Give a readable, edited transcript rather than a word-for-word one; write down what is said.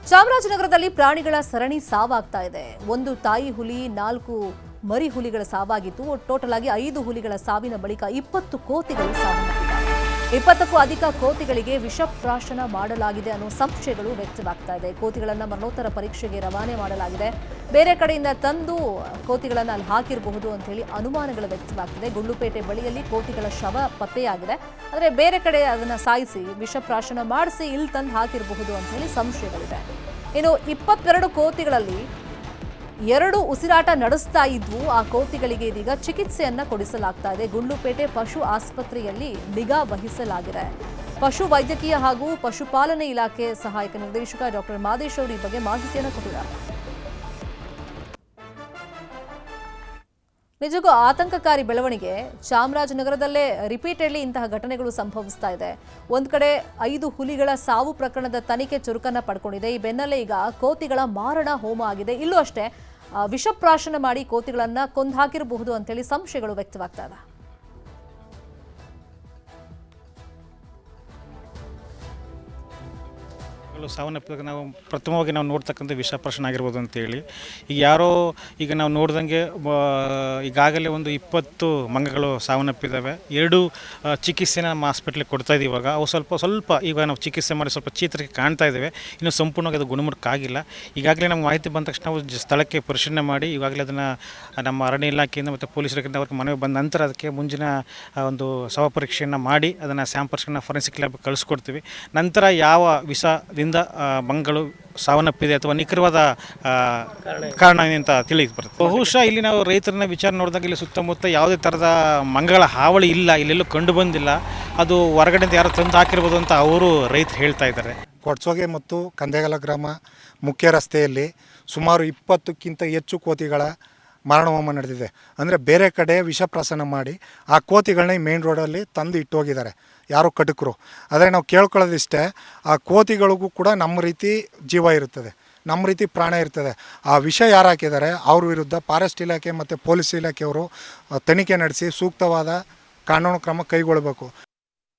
ಚಾಮರಾಜನಗರದಲ್ಲಿ ಪ್ರಾಣಿಗಳ ಸರಣಿ ಸಾವಾಗ್ತಾ ಇದೆ. ಒಂದು ತಾಯಿ ಹುಲಿ, 4 ಮರಿ ಹುಲಿಗಳ ಸಾವಾಗಿತ್ತು. ಟೋಟಲ್ ಆಗಿ 5 ಹುಲಿಗಳ ಸಾವಿನ ಬಳಿಕ 20 ಕೋತಿಗಳು ಸಾವನ್ನಪ್ಪಿವೆ. 20ಕ್ಕೂ ಅಧಿಕ ಕೋತಿಗಳಿಗೆ ವಿಷಪ್ರಾಶನ ಮಾಡಲಾಗಿದೆ ಅನ್ನೋ ಸಂಶಯಗಳು ವ್ಯಕ್ತವಾಗ್ತಾ ಇದೆ. ಕೋತಿಗಳನ್ನ ಮರಣೋತ್ತರ ಪರೀಕ್ಷೆಗೆ ರವಾನೆ ಮಾಡಲಾಗಿದೆ. ಬೇರೆ ಕಡೆಯಿಂದ ತಂದು ಕೋತಿಗಳನ್ನ ಅಲ್ಲಿ ಹಾಕಿರಬಹುದು ಅಂತ ಹೇಳಿ ಅನುಮಾನಗಳು ವ್ಯಕ್ತವಾಗ್ತಿದೆ. ಗುಂಡ್ಲುಪೇಟೆ ಬಳಿಯಲ್ಲಿ ಕೋತಿಗಳ ಶವ ಪತ್ತೆಯಾಗಿದೆ. ಆದರೆ ಬೇರೆ ಕಡೆ ಅದನ್ನ ಸಾಯಿಸಿ ವಿಷಪ್ರಾಶನ ಮಾಡಿಸಿ ಇಲ್ಲಿ ತಂದು ಹಾಕಿರಬಹುದು ಅಂತ ಹೇಳಿ ಸಂಶಯಗಳಿದೆ. ಇನ್ನು 22 ಕೋತಿಗಳಲ್ಲಿ 2 ಉಸಿರಾಟ ನಡೆಸ್ತಾ ಇದ್ವು. ಆ ಕೋತಿಗಳಿಗೆ ಇದೀಗ ಚಿಕಿತ್ಸೆಯನ್ನ ಕೊಡಿಸಲಾಗ್ತಾ ಇದೆ. ಗುಂಡ್ಲುಪೇಟೆ ಪಶು ಆಸ್ಪತ್ರೆಯಲ್ಲಿ ನಿಗಾ ವಹಿಸಲಾಗಿದೆ. ಪಶು ವೈದ್ಯಕೀಯ ಹಾಗೂ ಪಶುಪಾಲನೆ ಇಲಾಖೆ ಸಹಾಯಕ ನಿರ್ದೇಶಕ ಡಾಕ್ಟರ್ ಮಾದೇಶ್ ಅವರು ಈ ಬಗ್ಗೆ ಮಾಹಿತಿಯನ್ನು ಕೊಟ್ಟಿದ್ದಾರೆ. ನಿಜಕ್ಕೂ ಆತಂಕಕಾರಿ ಬೆಳವಣಿಗೆ. ಚಾಮರಾಜನಗರದಲ್ಲೇ ರಿಪೀಟೆಡ್ಲಿ ಇಂತಹ ಘಟನೆಗಳು ಸಂಭವಿಸ್ತಾ ಇದೆ. ಒಂದ್ ಕಡೆ 5 ಹುಲಿಗಳ ಸಾವು ಪ್ರಕರಣದ ತನಿಖೆ ಚುರುಕನ್ನ ಪಡ್ಕೊಂಡಿದೆ. ಈ ಬೆನ್ನಲ್ಲೇ ಈಗ ಕೋತಿಗಳ ಮಾರಣ ಹೋಮ ಆಗಿದೆ. ಇಲ್ಲೂ ಅಷ್ಟೇ ವಿಷಪ್ರಾಶನ ಮಾಡಿ ಕೋತಿಗಳನ್ನ ಕೊಂದು ಹಾಕಿರಬಹುದು ಅಂತೇಳಿ ಸಂಶಯಗಳು ವ್ಯಕ್ತವಾಗ್ತಾ ಇದೆ. ಸಾವನ್ನಪ್ಪಿದಾಗ ನಾವು ಪ್ರಥಮವಾಗಿ ನಾವು ನೋಡ್ತಕ್ಕಂಥ ವಿಷಪ್ರಾಶನ ಆಗಿರ್ಬೋದು ಅಂತೇಳಿ ಈಗ ನಾವು ನೋಡ್ದಂಗೆ ಈಗಾಗಲೇ ಒಂದು 20 ಮಂಗಗಳು ಸಾವನ್ನಪ್ಪಿದ್ದಾವೆ. 2 ಚಿಕಿತ್ಸೆನ ನಮ್ಮ ಹಾಸ್ಪಿಟ್ಲಿಗೆ ಕೊಡ್ತಾ ಇದ್ದೀವಿ. ಇವಾಗ ಅವು ಸ್ವಲ್ಪ ಈಗ ನಾವು ಚಿಕಿತ್ಸೆ ಮಾಡಿ ಸ್ವಲ್ಪ ಚೇತರಿಕೆ ಕಾಣ್ತಾ ಇದ್ದೇವೆ. ಇನ್ನು ಸಂಪೂರ್ಣವಾಗಿ ಅದು ಗುಣಮುಖಕ್ಕಾಗಿಲ್ಲ. ಈಗಾಗಲೇ ನಮ್ಗೆ ಮಾಹಿತಿ ಬಂದ ತಕ್ಷಣ ನಾವು ಸ್ಥಳಕ್ಕೆ ಪರಿಶೀಲನೆ ಮಾಡಿ ಈಗಾಗಲೇ ಅದನ್ನು ನಮ್ಮ ಅರಣ್ಯ ಇಲಾಖೆಯಿಂದ ಮತ್ತು ಪೊಲೀಸರಿಂದ ಅವ್ರಿಗೆ ಮನವಿ ಬಂದ ನಂತರ ಅದಕ್ಕೆ ಮುಂಚಿನ ಒಂದು ಶವ ಪರೀಕ್ಷೆಯನ್ನು ಮಾಡಿ ಅದನ್ನು ಸ್ಯಾಂಪಲ್ಸ್ಗಳನ್ನ ಫೊರೆನ್ಸಿಕ್ ಲ್ಯಾಬ್ಗೆ ಕಳಿಸ್ಕೊಡ್ತೀವಿ. ನಂತರ ಯಾವ ವಿಷದಿಂದ ಮಂಗಗಳು ಸಾವನ್ನಪ್ಪಿದೆ ಅಥವಾ ನಿಖರವಾದ ಕಾರಣ ಅಂತ ತಿಳಿದು ಬರುತ್ತೆ. ಬಹುಶಃ ಇಲ್ಲಿ ನಾವು ರೈತರನ್ನ ವಿಚಾರ ನೋಡಿದಾಗ ಇಲ್ಲಿ ಸುತ್ತಮುತ್ತ ಯಾವುದೇ ಥರದ ಮಂಗಗಳ ಹಾವಳಿ ಇಲ್ಲ, ಇಲ್ಲೆಲ್ಲೂ ಕಂಡು ಬಂದಿಲ್ಲ. ಅದು ಹೊರಗಡೆಯಿಂದ ಯಾರು ತಂದು ಹಾಕಿರ್ಬೋದು ಅಂತ ಅವರು ರೈತರು ಹೇಳ್ತಾ ಇದ್ದಾರೆ. ಕೊಡ್ಸೋಗೆ ಮತ್ತು ಕಂದೆಗಲ ಗ್ರಾಮ ಮುಖ್ಯ ರಸ್ತೆಯಲ್ಲಿ ಸುಮಾರು 20ಕ್ಕಿಂತ ಹೆಚ್ಚು ಕೋತಿಗಳ ಮಾರಣಹೋಮ ನಡೆದಿದೆ. ಅಂದರೆ ಬೇರೆ ಕಡೆ ವಿಷಪ್ರಾಶನ ಮಾಡಿ ಆ ಕೋತಿಗಳನ್ನ ಈ ಮೇನ್ ರೋಡಲ್ಲಿ ತಂದು ಇಟ್ಟೋಗಿದ್ದಾರೆ ಯಾರೋ ಕಟಕರು. ಆದರೆ ನಾವು ಕೇಳ್ಕೊಳ್ಳೋದಿಷ್ಟೇ, ಆ ಕೋತಿಗಳಿಗೂ ಕೂಡ ನಮ್ಮ ರೀತಿ ಜೀವ ಇರುತ್ತದೆ, ನಮ್ಮ ರೀತಿ ಪ್ರಾಣ ಇರ್ತದೆ. ಆ ವಿಷ ಯಾರು ಹಾಕಿದ್ದಾರೆ ಅವ್ರ ವಿರುದ್ಧ ಫಾರೆಸ್ಟ್ ಇಲಾಖೆ ಮತ್ತು ಪೊಲೀಸ್ ಇಲಾಖೆಯವರು ತನಿಖೆ ನಡೆಸಿ ಸೂಕ್ತವಾದ ಕಾನೂನು ಕ್ರಮ ಕೈಗೊಳ್ಳಬೇಕು.